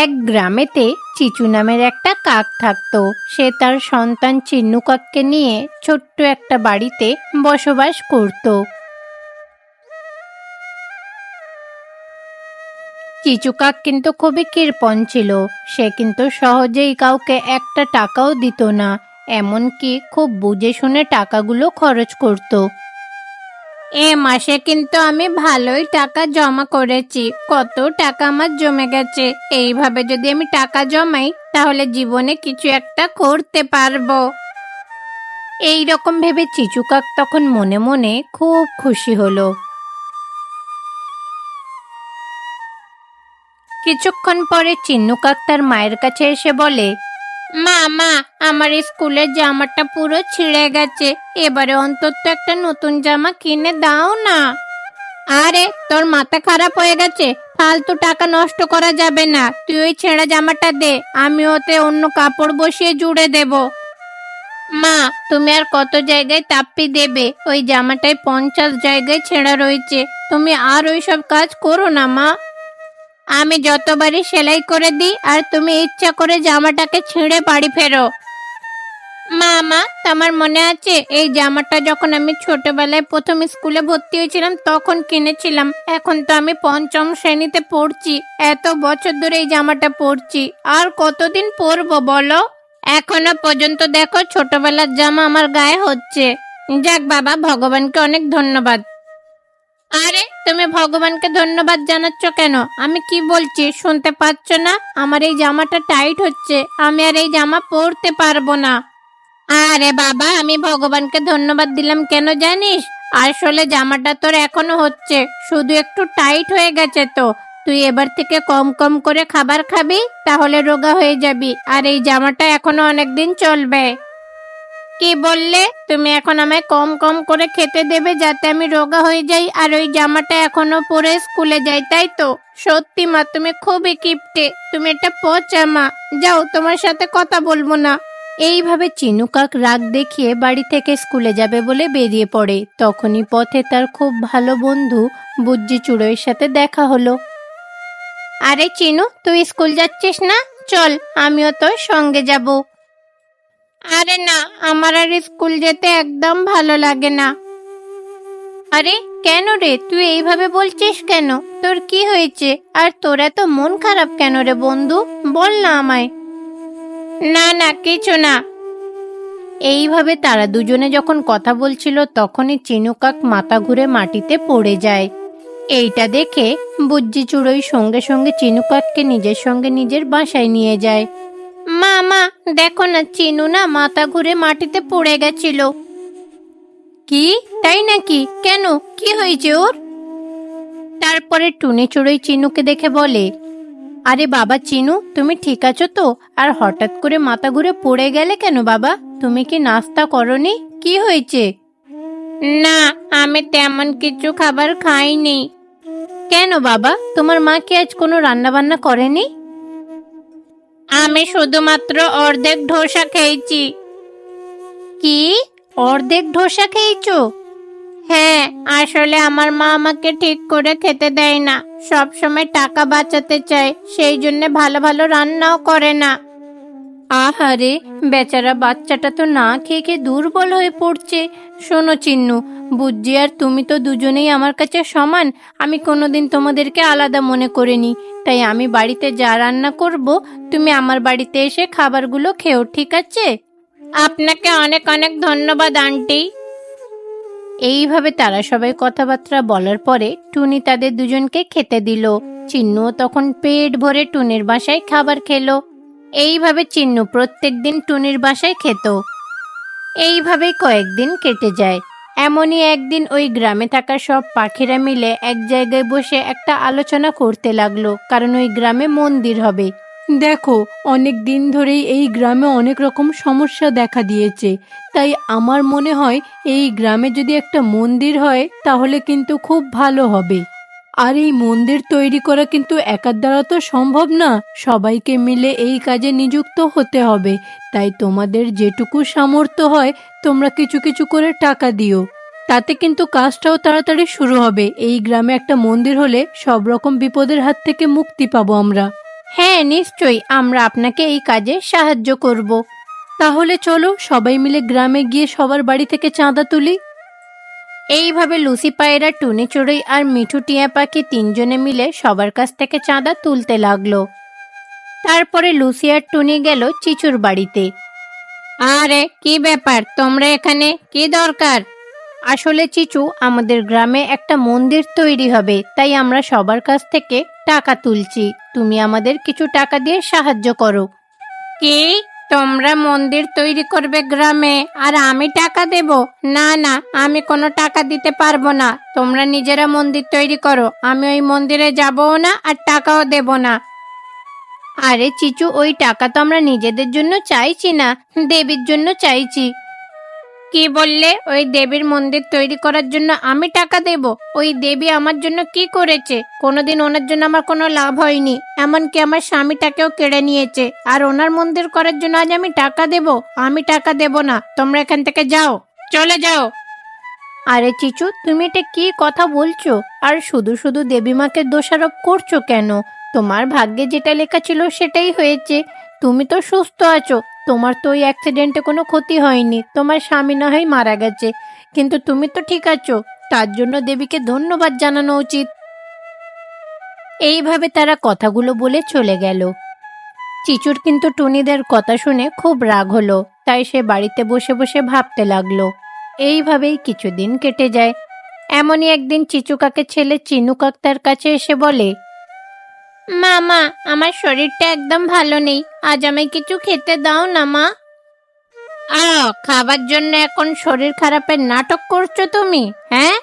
এক গ্রামেতে চিচু নামের একটা কাক থাকতো। সে তার সন্তান চিন্নু কাককে নিয়ে ছোট্ট একটা বাড়িতে বসবাস করত। চিচু কাক কিন্তু খুবই কৃপণ ছিল। সে কিন্তু সহজেই কাউকে একটা টাকাও দিত না, এমনকি খুব বুঝে শুনে টাকাগুলো খরচ করত। এ মাসে কিন্তু আমি ভালোই টাকা জমা করেছি, কত টাকা আমার জমে গেছে। এইভাবে যদি আমি টাকা জমাই তাহলে জীবনে কিছু একটা করতে পারবো। এই রকম ভেবে চিচু কাক তখন মনে মনে খুব খুশি হলো। কিছুক্ষণ পরে চিন্নু কাক তার মায়ের কাছে এসে বলে, মা মা, আমার স্কুলের জামাটা পুরো ছিঁড়ে গেছে, এবারে অন্তত একটা নতুন জামা কিনে দাও না। আরে তোর মাথা খারাপ হয়ে গেছে, ফালতু টাকা নষ্ট করা যাবে না। তুই ওই ছেঁড়া জামাটা দে, আমি ওতে অন্য কাপড় বসিয়ে জুড়ে দেব। মা, তুমি আর কত জায়গায় তাপ্পি দেবে? ওই জামাটায় 50 জায়গায় ছেঁড়া রয়েছে, তুমি আর ওই সব কাজ করো না মা। আমি যতবারই সেলাই করে দিই আর তুমি ইচ্ছা করে জামাটাকে ছিঁড়ে বাড়ি ফেরো। মা, তোমার মনে আছে এই জামাটা যখন আমি ছোটবেলায় প্রথম স্কুলে ভর্তি হয়েছিলাম তখন কিনেছিলাম? এখন তো আমি 5ম শ্রেণীতে পড়ছি, এত বছর ধরে এই জামাটা পরছি, আর কতদিন পরবো বলো? এখনো পর্যন্ত দেখো ছোটবেলার জামা আমার গায়ে হচ্ছে। যাক বাবা, ভগবানকে অনেক ধন্যবাদ। আরে তুমি ভগবানকে ধন্যবাদ জানাচ্ছ কেন? আমি কি বলছি শুনতে পাচ্ছ না? আমার এই জামাটা টাইট হচ্ছে, আমি আর এই জামা পরতে পারবো না। আরে বাবা, আমি ভগবানকে ধন্যবাদ দিলাম কেন জানিস? আসলে জামাটা তোর এখনো হচ্ছে, শুধু একটু টাইট হয়ে গেছে। তো তুই এবার থেকে কম কম করে খাবার খাবি, তাহলে রোগা হয়ে যাবি, আর এই জামাটা এখনো অনেকদিন চলবে। কি বললে? তুমি এখন আমায় কম কম করে খেতে দেবে যাতে আমি রোগা হয়ে যাই আর ওই জামাটা এখনো পরে স্কুলে যাই, তাই তো? সত্যি মা, তুমি খুবই কিপটে, তুমি একটা পচা মা। যাও, তোমার সাথে কথা বলবো না। এইভাবে চিনু কাক রাগ দেখিয়ে বাড়ি থেকে স্কুলে যাবে বলে বেরিয়ে পড়ে। তখনই পথে তার খুব ভালো বন্ধু বুজ্জি চুড়োইয়ের সাথে দেখা হলো। আরে চিনু, তুই স্কুল যাচ্ছিস না? চল, আমিও তোর সঙ্গে যাব। আরে না, আমার আর স্কুল যেতে একদম ভালো লাগে না। আরে কেন রে, তুই এইভাবে বলছিস কেন? তোর কি হয়েছে? আর তোর এত মন খারাপ কেন রে বন্ধু? বল না আমায়। না না, কিছু না। এইভাবে তারা দুজনে যখন কথা বলছিল তখনই চিনু কাক মাথা ঘুরে মাটিতে পড়ে যায়। এইটা দেখে বুজ্জি চুড়োই সঙ্গে সঙ্গে চিনু কাককে নিজের সঙ্গে নিজের বাসায় নিয়ে যায়। মা, দেখো না, চিনু না মাথা ঘুরে মাটিতে পড়ে গেছিল। কি? তাই নাকি? কেন, কি হয়েছে ওর? তারপরে টুনি চড়ুই চিনুকে দেখে বলে, আরে বাবা চিনু, তুমি ঠিক আছো তো? আর হঠাৎ করে মাথা ঘুরে পড়ে গেলে কেন বাবা? তুমি কি নাস্তা করনি? কি হয়েছে? না, আমি তেমন কিছু খাবার খাইনি। কেন বাবা, তোমার মা কি আজ কোনো রান্না বান্না করেনি? আমি শুধুমাত্র অর্ধেক ধোসা খেয়েছি। কি? অর্ধেক ধোসা খেয়েছো? হ্যাঁ, আসলে আমার মা আমাকে ঠিক করে খেতে দেয় না, সব সময় টাকা বাঁচাতে চায়, সেই জন্য ভালো ভালো রান্নাও করে না। আহারে, বেচারা বাচ্চাটা তো না খেয়ে খেয়ে দুর্বল হয়ে পড়ছে। শোনো চিন্নু, বুজ্জি আর তুমি তো দুজনেই আমার কাছে সমান। আমি কোনোদিন তোমাদেরকে আলাদা মনে করিনি। তাই আমি বাড়িতে যা রান্না করব তুমি আমার বাড়িতে এসে খাবারগুলো খেও, ঠিক আছে? আপনাকে অনেক অনেক ধন্যবাদ আন্টি। এইভাবে তারা সবাই কথাবার্তা বলার পরে টুনি তাদের দুজনকে খেতে দিল। চিন্নুও তখন পেট ভরে টুনির বাসায় খাবার খেলো। এইভাবে চিন্নু প্রত্যেকদিন টুনির বাসায় খেত। এইভাবেই কয়েকদিন কেটে যায়। এমনই একদিন ওই গ্রামে থাকা সব পাখিরা মিলে এক জায়গায় বসে একটা আলোচনা করতে লাগলো, কারণ ওই গ্রামে মন্দির হবে। দেখো, অনেক দিন ধরেই এই গ্রামে অনেক রকম সমস্যা দেখা দিয়েছে, তাই আমার মনে হয় এই গ্রামে যদি একটা মন্দির হয় তাহলে কিন্তু খুব ভালো হবে। আর এই মন্দির তৈরি করা কিন্তু একার দ্বারা তো সম্ভব না, সবাইকে মিলে এই কাজে নিযুক্ত হতে হবে। তাই তোমাদের যেটুকু সামর্থ্য হয় তোমরা কিছু কিছু করে টাকা দিও, তাতে কিন্তু কাজটাও তাড়াতাড়ি শুরু হবে। এই গ্রামে একটা মন্দির হলে সব রকম বিপদের হাত থেকে মুক্তি পাবো আমরা। হ্যাঁ, নিশ্চয়ই আমরা আপনাকে এই কাজে সাহায্য করব। তাহলে চলো সবাই মিলে গ্রামে গিয়ে সবার বাড়ি থেকে চাঁদা তুলি। এইভাবে লুসি পায়রা, টুনি চড়ুই আর মিঠু টিয়া পাখি তিনজনে মিলে সবার কাছ থেকে চাঁদা তুলতে লাগলো। তারপরে লুসি আর টুনি গেল চিচুর বাড়িতে। আরে কি ব্যাপার, তোমরা এখানে, কি দরকার? আসলে চিচু, আমাদের গ্রামে একটা মন্দির তৈরি হবে, তাই আমরা সবার কাছ থেকে টাকা তুলছি। তুমি আমাদের কিছু টাকা দিয়ে সাহায্য করো। কি? তোমরা মন্দির তৈরি করবে গ্রামে আর আমি টাকা দেব? না না, আমি কোনো টাকা দিতে পারবো না। তোমরা নিজেরা মন্দির তৈরি করো, আমি ওই মন্দিরে যাবও না আর টাকাও দেব না। আরে চিচু, ওই টাকা তো আমরা নিজেদের জন্য চাইছি না, দেবীর জন্য চাইছি। কি বললে? ওই দেবীর মন্দির তৈরি করার জন্য আমি টাকা দেব? ওই দেবী আমার জন্য কি করেছে? কোনোদিন ওনার জন্য আমার কোনো লাভ হয়নি, এমনকি আমার স্বামীটাকেও কেড়ে নিয়েছে, আর ওনার মন্দির করার জন্য আজ আমি টাকা দেব? আমি টাকা দেব না, তোমরা এখান থেকে যাও, চলে যাও। আরে চিচু, তুমি এটা কি কথা বলছো? আর শুধু শুধু দেবীমাকে দোষারোপ করছো কেন? তোমার ভাগ্যে যেটা লেখা ছিল সেটাই হয়েছে। তুমি তো সুস্থ আছো, তোমার তো ওই অ্যাক্সিডেন্টে কোনো ক্ষতি হয়নি, তোমার স্বামী না হয় মারা গেছে, কিন্তু তুমি তো ঠিক আছো। তার জন্য দেবীকে ধন্যবাদ জানানো উচিত। এইভাবে তারা কথাগুলো বলে চলে গেল। চিচুর কিন্তু টুনিদের কথা শুনে খুব রাগ হলো, তাই সে বাড়িতে বসে বসে ভাবতে লাগলো। এইভাবেই কিছুদিন কেটে যায়। এমনই একদিন চিচু কাকের ছেলে চিনু কাক তার কাছে এসে বলে, মা, আমার শরীরটা একদম ভালো নেই, আজ আমায় কিছু খেতে দাও না মা। খাবার জন্য এখন শরীর খারাপের নাটক করছো তুমি? হ্যাঁ,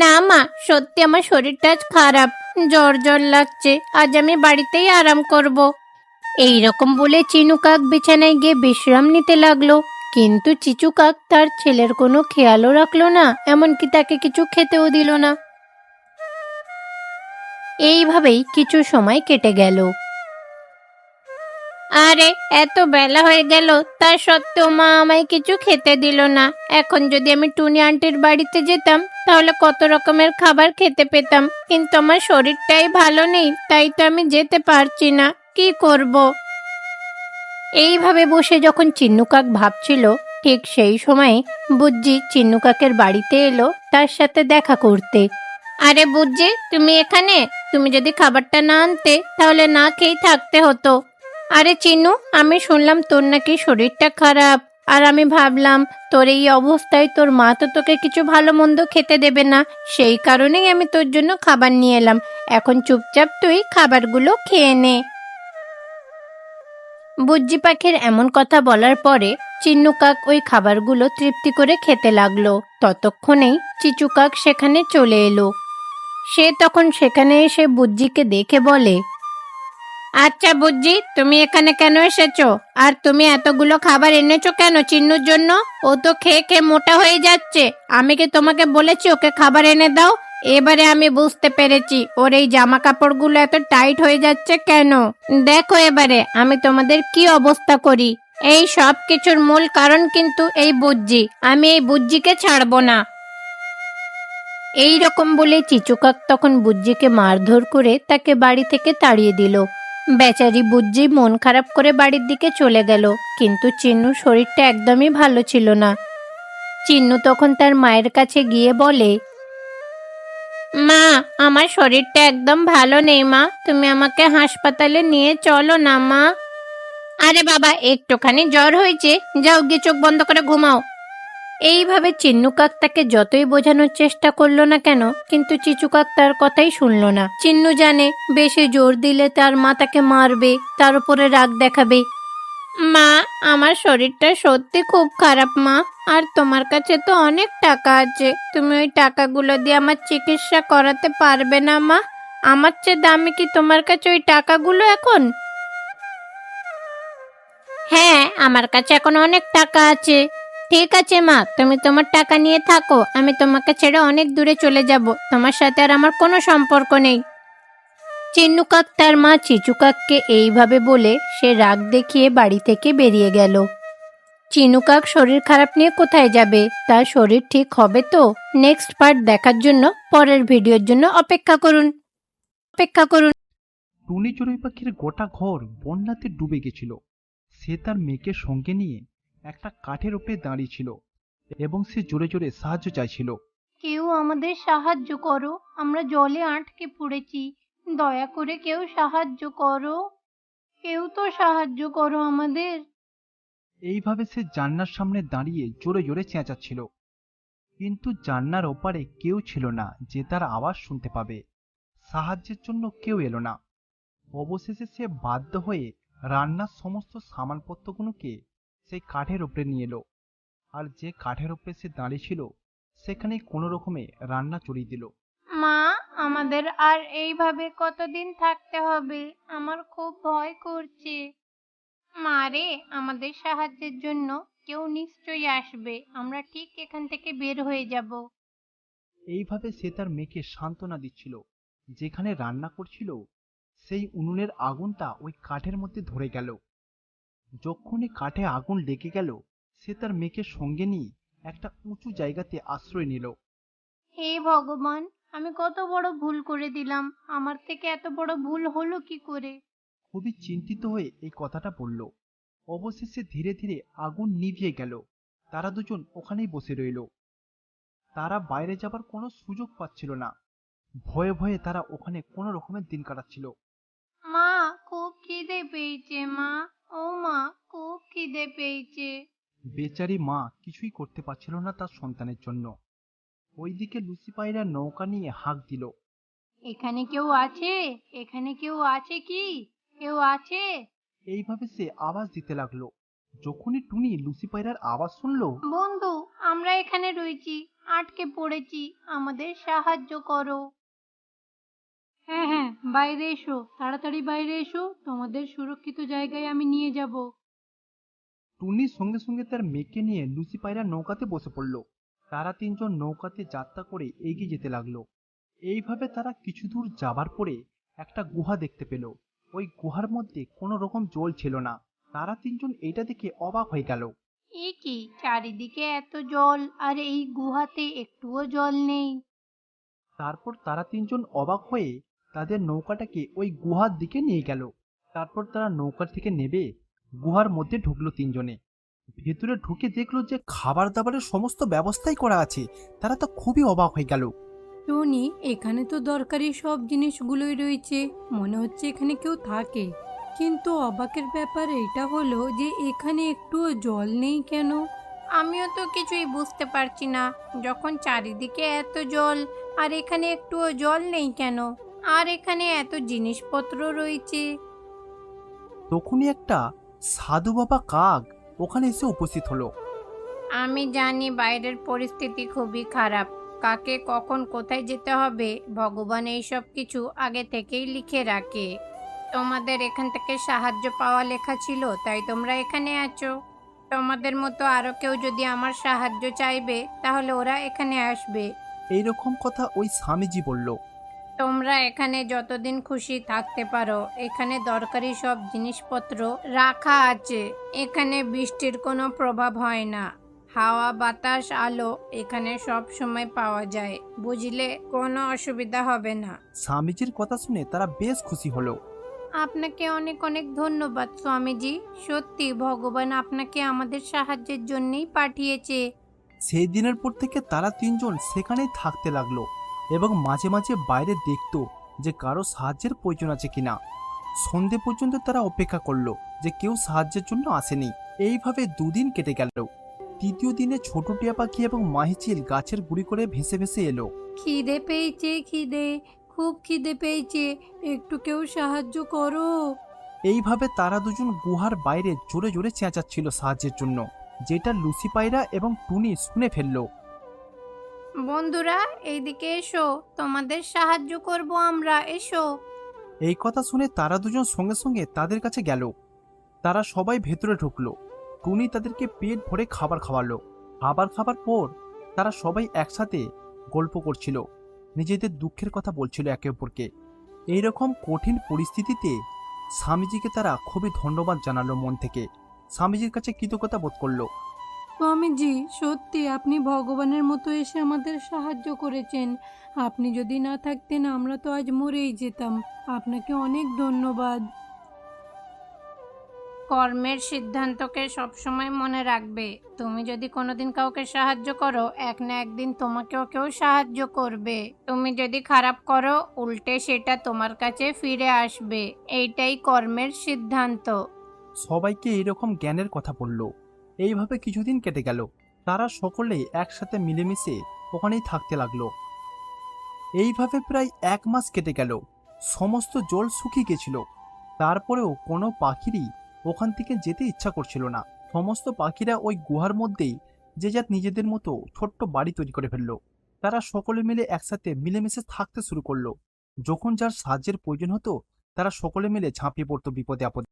না মা, সত্যি আমার শরীরটা আজ খারাপ, জ্বর জ্বর লাগছে, আজ আমি বাড়িতেই আরাম করব। এই রকম বলে চিনু কাক বিছানায় গিয়ে বিশ্রাম নিতে লাগলো। কিন্তু চিচু কাক তার ছেলের কোনো খেয়ালও রাখলো না, এমনকি তাকে কিছু খেতেও দিল না। এইভাবেই কিছু সময় কেটে গেল। আরে এত বেলা হয়ে গেল, তা সত্ত্বেও মা আমায় কিছু খেতে দিল না। এখন যদি আমি টুনি আন্টির বাড়িতে যেতাম তাহলে কত রকমের খাবার খেতে পেতাম, কিন্তু আমার শরীরটাই ভালো নেই, তাই তো আমি যেতে পারছি না। কি করব? এইভাবে বসে যখন চিন্নু কাক ভাবছিল, ঠিক সেই সময় বুজ্জি চিন্নু কাকের বাড়িতে এলো তার সাথে দেখা করতে। আরে বুজ্জি, তুমি এখানে? তুমি যদি খাবারটা না আনতে তাহলে না খেয়েই থাকতে হতো। আরে চিন্নু, আমি শুনলাম তোর নাকি শরীরটা খারাপ, আর আমি ভাবলাম তোর এই অবস্থায় তোর মা তো তোকে কিছু ভালো মন্দ খেতে দেবে না, সেই কারণেই আমি তোর জন্য খাবার নিয়ে এলাম। এখন চুপচাপ তুই খাবারগুলো খেয়ে নে। বুজ্জি পাখির এমন কথা বলার পরে চিন্নু কাক ওই খাবারগুলো তৃপ্তি করে খেতে লাগলো। ততক্ষণেই চিচু কাক সেখানে চলে এলো। সে তখন সেখানে এসে বুজ্জিকে দেখে বলে, আচ্ছা বুজ্জি, তুমি এখানে কেন এসেছো? আর তুমি এতগুলো খাবার এনেছো কেন চিন্নুর জন্য? ও তো খেয়ে খেয়ে মোটা হয়ে যাচ্ছে। আমি কি তোমাকে বলেছি ওকে খাবার এনে দাও? এবারে আমি বুঝতে পেরেছি ওর এই জামা কাপড়গুলো এত টাইট হয়ে যাচ্ছে কেন। দেখো এবারে আমি তোমাদের কি অবস্থা করি। এই সব কিছুর মূল কারণ কিন্তু এই বুজ্জি। আমি এই বুজ্জিকে ছাড়বো না। এই রকম বলে চিচুকাক তখন বুজ্জিকে মারধর করে তাকে বাড়ি থেকে তাড়িয়ে দিল। বেচারি বুজ্জি মন খারাপ করে বাড়ির দিকে চলে গেল, কিন্তু চিন্নুর শরীরটা একদমই ভালো ছিল না। চিন্নু তখন তার মায়ের কাছে গিয়ে বলে, মা, আমার শরীরটা একদম ভালো নেই মা, তুমি আমাকে হাসপাতালে নিয়ে চলো না মা। আরে বাবা, একটুখানি জ্বর হয়েছে, যাও গিয়ে চোখ বন্ধ করে ঘুমাও। এইভাবে চিন্নু কাক তাকে যতই বোঝানোর চেষ্টা করলো না কেন, কিন্তু চিচু কাক তার কথাই শুনলো না। চিন্নু জানে বেশি জোর দিলে তার মা তাকে মারবে, তার উপরে রাগ দেখাবে। মা, আমার শরীরটা সত্যি খুব খারাপ মা, আর তোমার কাছে তো অনেক টাকা আছে, তুমি ওই টাকাগুলো দিয়ে আমার চিকিৎসা করাতে পারবে না মা? আমার চেয়ে দামি কি তোমার কাছে ওই টাকাগুলো এখন? হ্যাঁ, আমার কাছে এখন অনেক টাকা আছে। ঠিক আছে মা, তুমি তোমার টাকা নিয়ে থাকো, আমি তোমাকে ছেড়ে অনেক দূরে চলে যাব, তোমার সাথে আর আমার কোনো সম্পর্ক নেই। চিন্নু কাক তার মা চিচু কাককে এইভাবে বলে সে রাগ দেখিয়ে বাড়ি থেকে বেরিয়ে গেল। চিনু কাক শরীর খারাপ নিয়ে কোথায় যাবে? তার শরীর ঠিক হবে তো? নেক্সট পার্ট দেখার জন্য পরের ভিডিওর জন্য অপেক্ষা করুন। টুনি চড়ুই পাখির গোটা ঘর বন্যাতে ডুবে গেছিল। সে তার মেয়েকে সঙ্গে নিয়ে একটা কাঠের উপরে দাঁড়িয়ে ছিল এবং সে জোরে জোরে সাহায্য চাইছিল। কেউ আমাদের সাহায্য করো, আমরা জলে আটকে পড়েছি, দয়া করে কেউ সাহায্য করো, কেউ তো সাহায্য করো আমাদের। এইভাবে সে জান্নার সামনে দাঁড়িয়ে জোরে জোরে চেঁচাচ্ছিল, কিন্তু জান্নার ওপারে কেউ ছিল না যে তার আওয়াজ শুনতে পাবে। সাহায্যের জন্য কেউ এলো না। অবশেষে সে বাধ্য হয়ে রান্নার সমস্ত সামানপত্রগুলোকে সেই কাঠের উপরে নিয়ে এলো, আর যে কাঠের উপরে সে দাঁড়িয়ে ছিল সেখানে কোনো রকমে রান্না চড়িয়ে দিল। মা, আমাদের আর এইভাবে কতদিন থাকতে হবে? আমার খুব ভয় করছে। মা রে, আমাদের সাহায্যের জন্য কেউ নিশ্চয়ই আসবে, আমরা ঠিক এখান থেকে বের হয়ে যাব। এইভাবে সে তার মেয়েকে সান্ত্বনা দিচ্ছিল। যেখানে রান্না করছিল সেই উনুনের আগুনটা ওই কাঠের মধ্যে ধরে গেল। যখনই কাঠে আগুন লেগে গেল, সে তার মেয়েকে সঙ্গে নিয়ে একটা উঁচু জায়গাতে আশ্রয় নিল। হে ভগবান, আমি কত বড় ভুল করে দিলাম, আমার থেকে এত বড় ভুল হলো কি করে? খুবই চিন্তিত হয়ে এই কথাটা বলল। অবশেষে ধীরে ধীরে আগুন নিভিয়ে গেল। তারা দুজন ওখানেই বসে রইল। তারা বাইরে যাবার কোনো সুযোগ পাচ্ছিল না। ভয়ে ভয়ে তারা ওখানে কোনো রকমের দিন কাটাচ্ছিল। মা, খুব খিদে পেয়েছে মা, ও মা, খুব খিদে পেয়েছে। বেচারি মা কিছুই করতে পারছিল না তার সন্তানের জন্য। ওইদিকে লুসি পায়রা নৌকা নিয়ে হাঁক দিল। এখানে কেউ আছে? এখানে কেউ আছে কি? কেউ আছে? এইভাবে সে আওয়াজ দিতে লাগলো। যখনই টুনি লুসি পায়রার আওয়াজ শুনলো, বন্ধু, আমরা এখানে রয়েছি, আটকে পড়েছি, আমাদের সাহায্য করো। হ্যাঁ হ্যাঁ, বাইরে এসো, তাড়াতাড়ি বাইরে এসো, তোমাদের সুরক্ষিত জায়গায় আমি নিয়ে যাব। টুনি সঙ্গে সঙ্গে তার মেয়েকে নিয়ে লুসি পায়রা নৌকাতে বসে পড়ল। তারা তিনজন নৌকাতে যাত্রা করে এগিয়ে যেতে লাগলো। এইভাবে তারা কিছু দূর যাবার পরে একটা গুহা দেখতে পেল। ওই গুহার মধ্যে কোনো রকম জল ছিল না। তারা তিনজন এটা দেখে অবাক হয়ে গেল। এ কি, চারিদিকে এত জল আর এই গুহাতে একটুও জল নেই। তারপর তারা তিনজন অবাক হয়ে তাদের নৌকাটাকে ওই গুহার দিকে নিয়ে গেল। তারপর তারা নৌকা থেকে নেমে গুহার মধ্যে ঢুকলো তিনজনে। ভেতরে ঢুকে দেখলো যে খাবার দাবারের সমস্ত ব্যবস্থাই করা আছে। তারা তো খুবই অবাক হয়ে গেল। টনি, এখানে তো দরকারি সব জিনিসগুলোই রয়েছে, মনে হচ্ছে এখানে কেউ থাকে। কিন্তু অবাকের ব্যাপার এটা হলো যে এখানে একটুও জল নেই কেন? আমিও তো কিছুই বুঝতে পারছি না, যখন চারিদিকে এত জল আর এখানে একটুও জল নেই কেন, আর এখানে এত জিনিসপত্র রয়েছে। তখনই একটা সাধু বাবা কাক ওখানে এসে উপস্থিত হলো। আমি জানি বাইরের পরিস্থিতি খুবই খারাপ, কাকে কখন কোথায় যেতে হবে ভগবান এই সব কিছু আগে থেকেই লিখে রাখে। তোমাদের এখান থেকে সাহায্য পাওয়া লেখা ছিল, তাই তোমরা এখানে আছো। তোমাদের মতো আরো কেউ যদি আমার সাহায্য চাইবে তাহলে ওরা এখানে আসবে। এইরকম কথা ওই স্বামীজি বলল। তোমরা এখানে যতদিন খুশি থাকতে পারো, এখানে দরকারি সব জিনিসপত্র রাখা আছে। এখানে বৃষ্টির কোনো প্রভাব হয় না, হাওয়া বাতাস আলো এখানে সব সময় পাওয়া যায়, বুঝলে, কোনো অসুবিধা হবে না। স্বামীজির কথা শুনে তারা বেশ খুশি হলো। আপনাকে অনেক অনেক ধন্যবাদ স্বামীজি, সত্যি ভগবান আপনাকে আমাদের সাহায্যের জন্যই পাঠিয়েছে। সেই দিনের পর থেকে তারা তিনজন সেখানেই থাকতে লাগলো এবং মাঝে মাঝে বাইরে দেখতো যে কারো সাহায্যের প্রয়োজন আছে কিনা। সন্ধে পর্যন্ত তারা অপেক্ষা করলো যে কেউ সাহায্যের জন্য আসেনি। এইভাবে দুদিন কেটে গেল। তৃতীয় দিনে ছোট টিয়া পাখি এবং মাহিচিল গাছের গুড়ি করে ভেসে ভেসে এলো। খিদে পেয়েছে, খিদে, খুব খিদে পেয়েছে, একটু কেউ সাহায্য করো। এইভাবে তারা দুজন গুহার বাইরে জোরে জোরে চেঁচাচ্ছিল সাহায্যের জন্য, যেটা লুসি পায়রা এবং টুনি শুনে ফেললো। বন্ধুরা, এইদিকে এসো, তোমাদের সাহায্য করব আমরা, এসো। এই কথা শুনে তারা দুজন সঙ্গে সঙ্গে তাদের কাছে গেল। তারা সবাই ভেতরে ঢুকলো। টুনি তাদেরকে পেট ভরে খাবার খাওয়ালো। খাবার খাবার পর তারা সবাই একসাথে গল্প করছিল, নিজেদের দুঃখের কথা বলছিল একে অপরকে। এইরকম কঠিন পরিস্থিতিতে স্বামীজিকে তারা খুবই ধন্যবাদ জানালো মন থেকে। স্বামীজির কাছে কৃতজ্ঞতা বোধ করলো। স্বামীজি, সত্যি আপনি ভগবানের মতো এসে আমাদের সাহায্য করেছেন। আপনি যদি না থাকতেন আমরা তো আজ মরেই যেতাম। আপনাকে অনেক ধন্যবাদ। কর্মের সিদ্ধান্তকে সবসময় মনে রাখবে। তুমি যদি কোনোদিন কাউকে সাহায্য করো, এক না একদিন তোমাকেও কেউ সাহায্য করবে। তুমি যদি খারাপ করো, উল্টে সেটা তোমার কাছে ফিরে আসবে। এইটাই কর্মের সিদ্ধান্ত। সবাইকে এরকম জ্ঞানের কথা বলল। এইভাবে কিছুদিন কেটে গেল। তারা সকলেই একসাথে মিলেমিশে ওখানেই থাকতে লাগলো। এইভাবে প্রায় 1 মাস কেটে গেল। সমস্ত জল শুকিয়ে গেছিল। তারপরেও কোনো পাখিরই ওখান থেকে যেতে ইচ্ছা করছিল না। সমস্ত পাখিরা ওই গুহার মধ্যেই যে যার নিজেদের মতো ছোট্ট বাড়ি তৈরি করে ফেললো। তারা সকলে মিলে একসাথে মিলেমিশে থাকতে শুরু করলো। যখন যার সাহায্যের প্রয়োজন হতো, তারা সকলে মিলে ঝাঁপিয়ে পড়তো বিপদে আপদে।